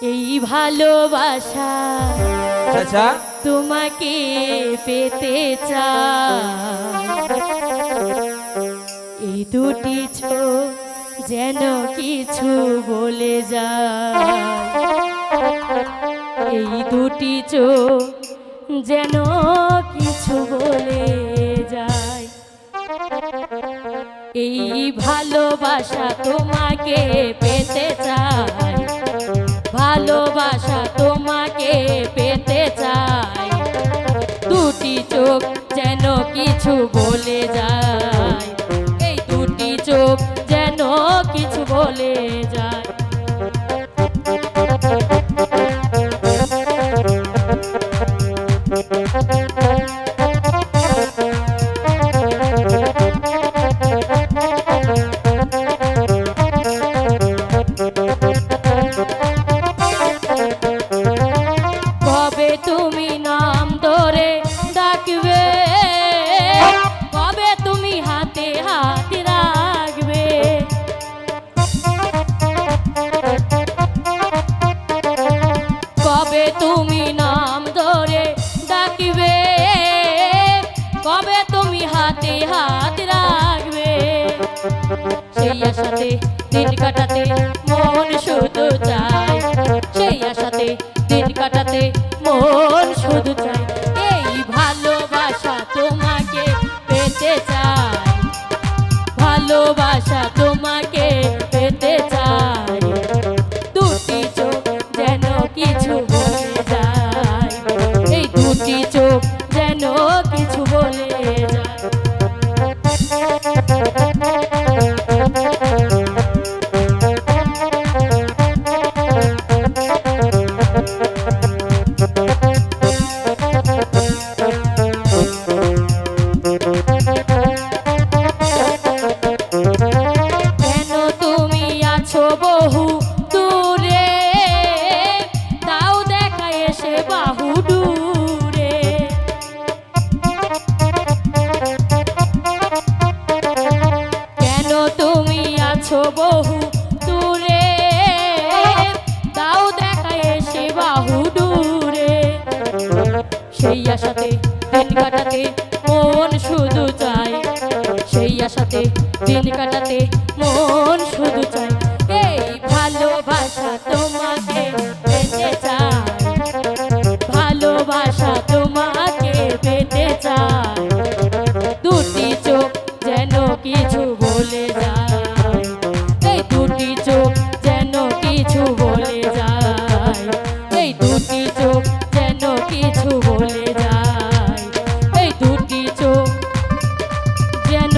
এই ভালোবাসা আচ্ছা তোমাকে পেতে চাই, এই দুটি চোখ যেন কিছু বলে যায়, এই দুটি চোখ যেন কিছু বলে যায়। এই ভালোবাসা তোমাকে পেতে চাই, ভালোবাসা তোমাকে পেতে চাই, দুটি চোখ যেন কিছু বলে যায়, এই দুটি চোখ যেন কিছু বলে যায়। কবে তুমি নাম ধরে ডাকবে, কবে তুমি হাতে হাত রাখবে, কবে তুমি নাম ধরে ডাকবে, কবে তুমি হাতে হাত রাখবে, সেই আশাতে দিন কাটাতে মন শুধু চায়, সেই আশাতে দিন কাটাতে মন শুধু চায়। এই ভালোবাসা তোমাকে পেতে চাই, ভালোবাসা তোমাকে পেতে চাই, দুটি চোখ যেন কিছু বলে যায়, এই দুটি চোখ যেন কিছু বলে যায়। কেন তুমি আছো বহু দূরে, তাও দেখা এসে বাহু দূরে, কেন তুমি আছো বহু দূরে, তাও দেখা এসে বাহু দূরে, সেই আশাতে দিন কাটাতে মন শুধু চায়, সেই আশাতে দিন কাটাতে মন শুধু চায়। এই ভালোবাসা তোমাকে পেতে চাই, ভালোবাসা তোমাকে পেতে চাই, দুটি চোখ যেন কিছু বলে যায়, এই দুটি চোখ যেন কিছু বলে যায়, এই দুটি চোখ যেন কিছু বলে যায়, এই দুটি চোখ যেন